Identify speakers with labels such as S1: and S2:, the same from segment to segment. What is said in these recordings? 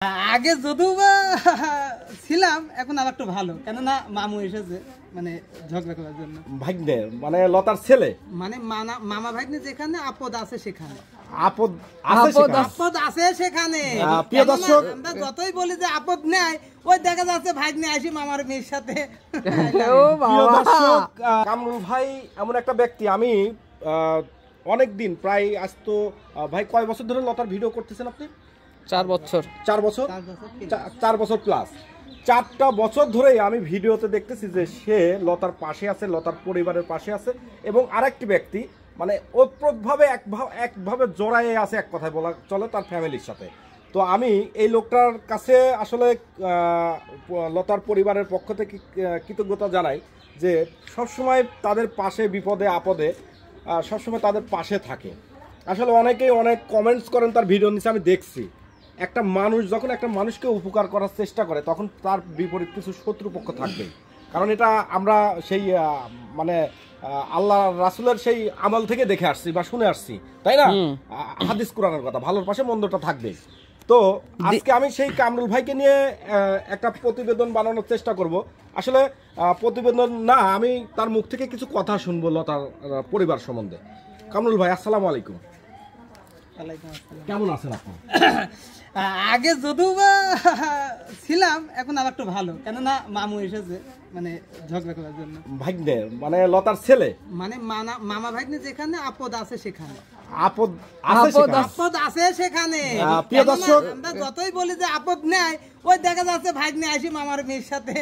S1: আগে যদিও বা ছিলাম, এখন আবার একটু ভালো, কেননা মামু এসেছে মানে ঝগড়া করার জন্য।
S2: ভাগ্নে মানে লতার ছেলে,
S1: মানে মামা ভাগ্নে যেখানে আপদ আছে সেখানে
S2: আপদ
S1: আছে সেখানে।
S2: প্রিয় দর্শক,
S1: আমরা যতই বলি যে আপদ নেই, ওই দেখা যাচ্ছে ভাগ্নে আসি মামার মেয়ের সাথে।
S2: প্রিয় দর্শক, কামরুল ভাই এমন একটা ব্যক্তি, আমি অনেক দিন প্রায় আজ তো ভাই কয় বছর ধরে লতার ভিডিও করতেছেন আপনি?
S1: 4 বছর
S2: 4 বছর প্লাস। 4টা বছর ধরেই আমি ভিডিওতে দেখতেছি যে সে লতার পাশে আছে, লতার পরিবারের পাশে আছে, এবং আরেকটি ব্যক্তি মানে ওতপ্রোতভাবে একভাবে জড়ায়ে আছে, এক কথায় বলা চলে, তার ফ্যামিলির সাথে। তো আমি এই লোকটার কাছে আসলে লতার পরিবারের পক্ষ থেকে কৃতজ্ঞতা জানাই যে সবসময় তাদের পাশে বিপদে আপদে সবসময় তাদের পাশে থাকে। আসলে অনেকেই অনেক কমেন্টস করেন তার ভিডিও নিচে, আমি দেখছি। একটা মানুষ যখন একটা মানুষকে উপকার করার চেষ্টা করে, তখন তার বিপরীত কিছু শত্রুপক্ষ থাকবেই। কারণ এটা আমরা সেই মানে আল্লাহ রাসূলের সেই আমল থেকে দেখে আসছি বা শুনে আসছি, তাই না? হাদিস কোরআনের কথা, ভালোর পাশে মন্দটা থাকবে। তো আজকে আমি সেই কামরুল ভাইকে নিয়ে একটা প্রতিবেদন বানানোর চেষ্টা করব। আসলে প্রতিবেদন না, আমি তার মুখ থেকে কিছু কথা শুনবো লতার পরিবার সম্বন্ধে। কামরুল ভাই, আসসালামু আলাইকুম। কেমন আছেন আপনি?
S1: আগে যদিও বা ছিলাম, এখন আবার একটু ভালো, কেননা মামু এসেছে মানে ঝগড়া করার জন্য।
S2: ভাগ্নে মানে লতার ছেলে,
S1: মানে মামা ভাগ্নে যেখানে আপদ আছে সেখানে
S2: আপদ
S1: আছে সেখানে।
S2: প্রিয় দর্শক,
S1: আমরা যতই বলি যে আপদ নেই, ওই দেখা যাচ্ছে ভাগ্নে আসি মামার মেয়ের সাথে।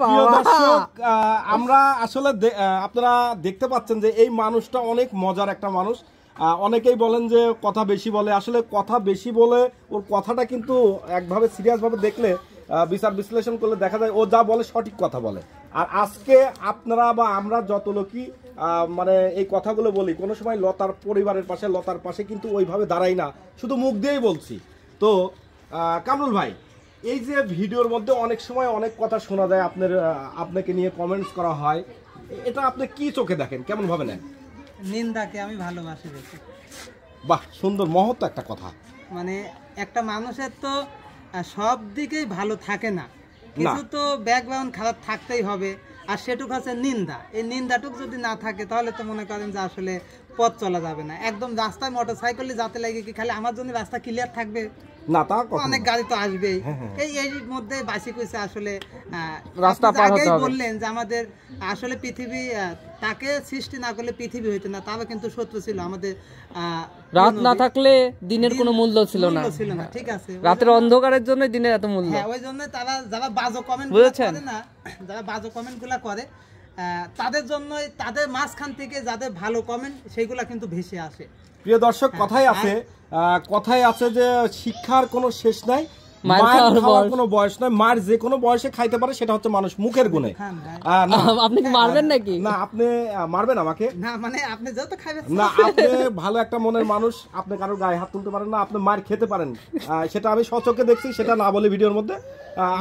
S2: প্রিয় দর্শক, আমরা আসলে আপনারা দেখতে পাচ্ছেন যে এই মানুষটা অনেক মজার একটা মানুষ। অনেকেই বলেন যে কথা বেশি বলে, আসলে কথা বেশি বলে ওর কথাটা কিন্তু একভাবে সিরিয়াসভাবে দেখলে বিচার বিশ্লেষণ করলে দেখা যায় ও যা বলে সঠিক কথা বলে। আর আজকে আপনারা বা আমরা যত লোকই মানে এই কথাগুলো বলি, কোনো সময় লতার পরিবারের পাশে, লতার পাশে কিন্তু ওইভাবে দাঁড়াই না, শুধু মুখ দিয়েই বলছি। তো কামরুল ভাই, এই যে ভিডিওর মধ্যে অনেক সময় অনেক কথা শোনা যায়, আপনাকে নিয়ে কমেন্টস করা হয়, এটা আপনি কি চোখে দেখেন, কেমন ভাবে নেন?
S1: নিন্দাকে আমি ভালোবাসি বেশি।
S2: বাহ, সুন্দর, মহৎ একটা কথা।
S1: মানে একটা মানুষের তো সব দিকেই ভালো থাকে না, কিছু তো ব্যাকগ্রাউন্ড খারাপ থাকতেই হবে। আর সেটুকু আছে নিন্দা, এই নিন্দাটুক যদি না থাকে তাহলে তো মনে করেন যে আসলে পথ চলা যাবে না। একদম রাস্তায় মোটরসাইকেলে যেতে লাগে কি খালি আমার জন্য রাস্তা ক্লিয়ার থাকবে না, তা অনেক গাড়ি তো আসবেই। এই মধ্যে বাসি কইছে আসলে রাস্তা পার হতে হবে। বললেন যে আমাদের আসলে পৃথিবী তাকে সৃষ্টি না করলে পৃথিবী হইতো না, তাও কিন্তু শত্রু ছিল আমাদের।
S3: রাত না থাকলে দিনের কোনো মূল্য ছিল না।
S1: ঠিক আছে,
S3: রাতের অন্ধকারের জন্য দিনের এত মূল্য।
S1: হ্যাঁ, ওই জন্য তারা যারা বাজে কমেন্ট করে না, যারা বাজে কমেন্টগুলো করে, তাদের জন্য তাদের মাঝখান থেকে যাদের ভালো কমেন্ট সেইগুলা কিন্তু ভেসে আসে।
S2: প্রিয় দর্শক, কথাই আছে যে শিক্ষার কোনো শেষ নাই, মায়ের কোনো বয়স নাই, মায়ের যে কোনো বয়সে খাইতে পারে, সেটা হচ্ছে মানুষ মুখের গুণে।
S3: আপনি কি মারবেন নাকি?
S2: না, আপনি মারবেন আমাকে
S1: না, মানে আপনি যত খাবেন
S2: না, আপনি ভালো একটা মনের মানুষ, আপনি কারোর গায়ে হাত তুলতে পারেন না, আপনি মার খেতে পারেন, সেটা আমি সচক্ষে দেখছি, সেটা না বলে ভিডিওর মধ্যে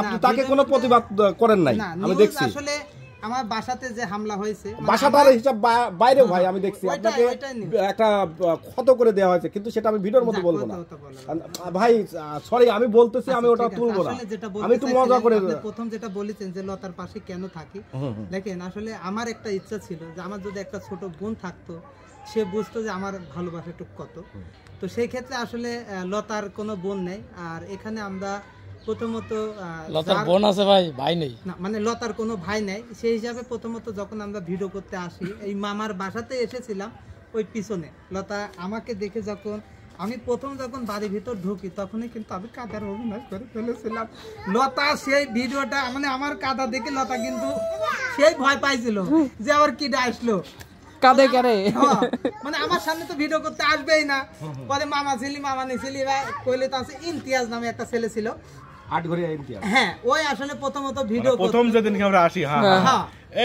S2: আপনি তাকে কোনো প্রতিবাদ করেন নাই, আমি দেখছি।
S1: আসলে আমার বাসাতে যে হামলা হয়েছে,
S2: বাসাটার হিসাব বাইরে ভাই, আমি দেখছি আপনাকে একটা ক্ষত করে দেওয়া হয়েছে, কিন্তু সেটা আমি ভিডিওর মধ্যে বলবো না ভাই, সরি, আমি বলতেছি, আমি ওটা তুলবো না, আমি একটু মজা করে।
S1: প্রথম যেটা বলেছেন যে লতার পাশে কেন থাকি, দেখেন আসলে আমার একটা ইচ্ছা ছিল যে আমার যদি একটা ছোট বোন থাকতো, সে বুঝতো যে আমার ভালোবাসা একটু কত। তো সেই ক্ষেত্রে আসলে লতার কোনো বোন নেই, আর এখানে আমরা প্রথমত
S3: লতার বোন আছে ভাই, ভাই নেই
S1: না, মানে লতার কোনো ভাই নেই। সেই হিসাবে প্রথমত যখন আমরা ভিডিও করতে আসি, এই মামার বাসাতে এসেছিলাম, ওই পিছনে লতা আমাকে দেখে যখন আমি যখন বাড়ির ভিতর ঢুকি, তখনই কিন্তু আমি কাদার অভিনয় করে ফেলেছিলাম। লতা সেই ভিডিওটা মানে আমার কাদা দেখে লতা কিন্তু সেই ভয় পাইছিল যে আবার কি আসলো
S3: কাঁদে কারে,
S1: মানে আমার সামনে তো ভিডিও করতে আসবেই না। পরে মামা নিছিলি কইলে তো আছে ইমতিয়াজ নামে একটা ছেলে ছিল, হ্যাঁ, ওই আসলে প্রথমত ভিডিও
S2: প্রথম যেদিন আমরা আসি,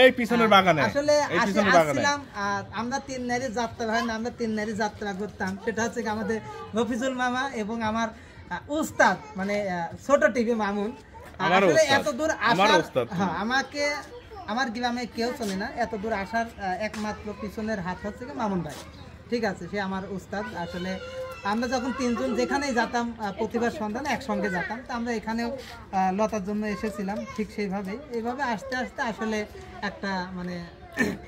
S2: এই পিছনের বাগানে
S1: আসলে আসছিলাম, আর আমরা 3 নারী যাত্রা হয় না, আমরা 3 নারী যাত্রা করতাম। সেটা হচ্ছে আমাদের রফিজুল মামা এবং আমার উস্তাদ মানে ছোট টিভি মামুন। আসলে এত দূর আসার, আমাকে আমার গ্রামে কেউ চলে না, এত দূর আসার একমাত্র পিছনের হাত হচ্ছে মামুন ভাই। ঠিক আছে, সে আমার উস্তাদ। আসলে আমরা যখন তিনজন যেখানেই যেতাম প্রতিবার সন্ধানে একসঙ্গে যেতাম, তো আমরা এখানেও লতার জন্য এসেছিলাম ঠিক সেইভাবেই। এইভাবে আস্তে আস্তে আসলে একটা মানে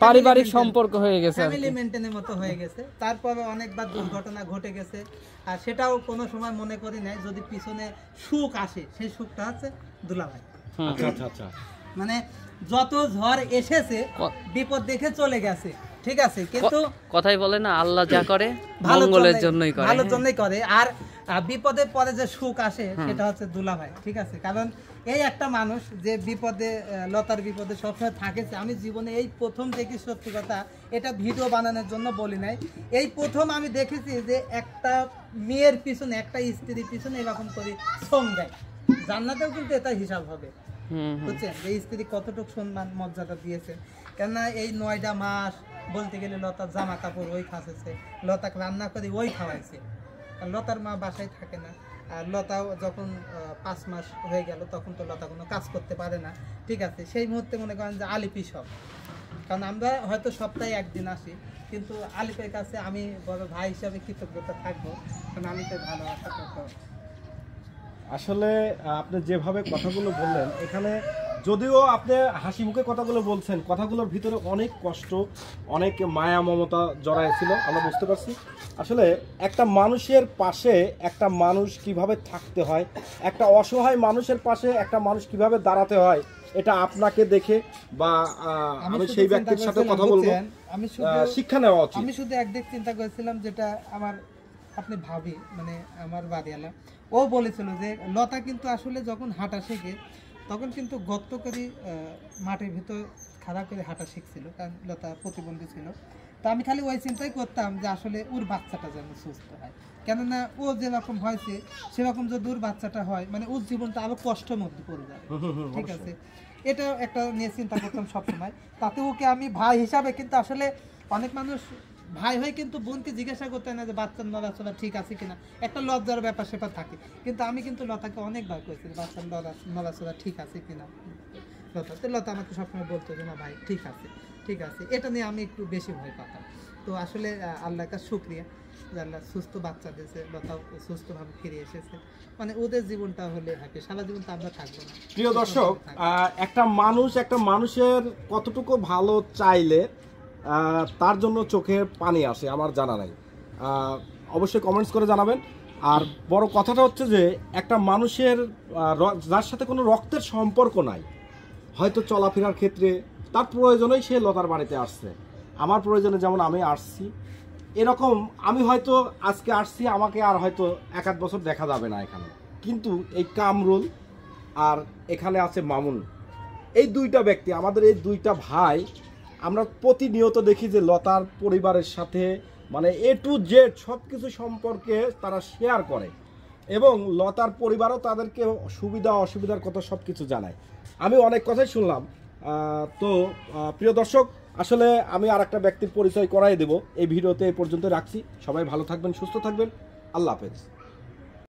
S3: পারিবারিক সম্পর্ক হয়ে গেছে,
S1: ফ্যামিলি মেনটেনের মতো হয়ে গেছে। তারপরে অনেকবার দুর্ঘটনা ঘটে গেছে, আর সেটাও কোনো সময় মনে করি নাই। যদি পিছনে সুখ আসে, সেই সুখটা হচ্ছে দুলাভাই।
S2: আচ্ছা আচ্ছা আচ্ছা,
S1: মানে যত ঝড় এসেছে বিপদ দেখে চলে গেছে, ঠিক আছে, কিন্তু
S3: কথাই বলে না, আল্লাহ যা করে
S1: ভালোর
S3: মঙ্গলের জন্যই করে,
S1: ভালোর জন্যই করে। আর বিপদের পরে যে সুখ আসে সেটা হচ্ছে দুলাভাই, ঠিক আছে। কারণ এই একটা মানুষ যে বিপদে, লতার বিপদে সবসময় থাকেছে। আমি জীবনে এই প্রথম দেখি, সত্যি কথা, এটা ভিডিও বানানোর জন্য বলি নাই, এই প্রথম আমি দেখেছি যে একটা মেয়ের পিছনে, একটা স্ত্রীর পিছনে এরকম করে শ্রম দেয়। জান্নাতেও কিন্তু এটা হিসাব হবে, বুঝছেন, যে স্ত্রী কতটুকু সম্মান মর্যাদা দিয়েছে। কেননা এই 9টা মাস বলতে গেলে লতার জামা কাপড় ওই খাসেছে, লতাকে রান্না করে ওই খাওয়াইছে। আর লতার মা বাসায় থাকে না, আর লতাও যখন 5 মাস হয়ে গেল তখন তো লতা কোনো কাজ করতে পারে না, ঠিক আছে। সেই মুহূর্তে মনে করেন যে আলিপি সব, কারণ আমরা হয়তো সপ্তাহে একদিন আসি, কিন্তু আলিপের কাছে আমি বড় ভাই হিসাবে কৃতজ্ঞতা থাকবো, কারণ আলিপের ভালোবাসা কত।
S2: আসলে আপনি যেভাবে কথাগুলো বললেন, এখানে যদিও আপনি হাসি মুখে কথাগুলো বলছেন, কথাগুলোর ভিতরে অনেক কষ্ট, অনেক মায়া মমতা জড়ায় ছিল, আমরা বুঝতে পারছি। আসলে একটা মানুষের পাশে একটা মানুষ কিভাবে থাকতে হয়, একটা অসহায় মানুষের পাশে একটা মানুষ কিভাবে দাঁড়াতে হয়, এটা আপনাকে দেখে বা আমি সেই ব্যক্তির সাথে কথা বলবো,
S1: আমি
S2: শিক্ষা নেওয়া উচিত।
S1: আমি শুধু একদিক চিন্তা করেছিলাম, যেটা আমার আপনি ভাবি, মানে আমার বাড়িওয়ালা, ও বলেছিল যে লতা কিন্তু আসলে যখন হাঁটা শেখে তখন কিন্তু গর্ত করে মাটির ভিতর খাড়া করে হাঁটা শিখছিল, কারণ লতা প্রতিবন্ধী ছিল। তো আমি খালি ওই চিন্তাই করতাম যে আসলে ওর বাচ্চাটা যেন সুস্থ হয়, কেননা ও যেরকম হয়েছে সেরকম যদি ওর বাচ্চাটা হয়, মানে ওর জীবনটা আরো কষ্টের মধ্যে পড়ে যাবে, ঠিক আছে। এটা একটা নিয়ে চিন্তা করতাম সবসময়। তাতে ওকে আমি ভাই হিসাবে, কিন্তু আসলে অনেক মানুষ ভাই হয়ে কিন্তু বোনকে জিজ্ঞাসা করতে হয় না যে বাচ্চার নড়াচড়া ঠিক আছে কিনা, একটা লজ্জার ব্যাপার সেটা থাকে। কিন্তু আমি কিন্তু লতাকে অনেকবার করেছি বাচ্চার নড়াচড়া ঠিক আছে কিনা। লতা আমাকে সবসময় বলতো যে না ভাই ঠিক আছে, ঠিক আছে। এটা নিয়ে আমি একটু বেশি ভয় পাতাম। তো আসলে আল্লাহর কাছে শুকরিয়া যে আল্লাহ সুস্থ বাচ্চা দিয়েছে, লতাও সুস্থভাবে ফিরে এসেছে। মানে ওদের জীবনটা হলে হ্যাপি, সারা জীবন তো আমরা থাকবো না।
S2: প্রিয় দর্শক, একটা মানুষের কতটুকু ভালো চাইলে তার জন্য চোখে পানি আসে আমার জানা নাই, অবশ্যই কমেন্টস করে জানাবেন। আর বড় কথাটা হচ্ছে যে একটা মানুষের যার সাথে কোনো রক্তের সম্পর্ক নাই, হয়তো চলাফেরার ক্ষেত্রে তার প্রয়োজনেই সে লতার বাড়িতে আসছে, আমার প্রয়োজনে যেমন আমি আসছি, এরকম আমি হয়তো আজকে আসছি, আমাকে আর হয়তো 1-8 বছর দেখা যাবে না এখানে, কিন্তু এই কামরুল আর এখানে আছে মামুন, এই দুইটা ব্যক্তি, আমাদের এই দুইটা ভাই, আমরা প্রতিনিয়ত দেখি যে লতার পরিবারের সাথে মানে A to Z সব কিছু সম্পর্কে তারা শেয়ার করে, এবং লতার পরিবারও তাদেরকে সুবিধা অসুবিধার কথা সব কিছু জানায়। আমি অনেক কথাই শুনলাম। তো প্রিয় দর্শক, আসলে আমি আর একটা ব্যক্তির পরিচয় করাই দেব, এই ভিডিওতে এই পর্যন্ত রাখছি। সবাই ভালো থাকবেন, সুস্থ থাকবেন, আল্লাহ হাফেজ।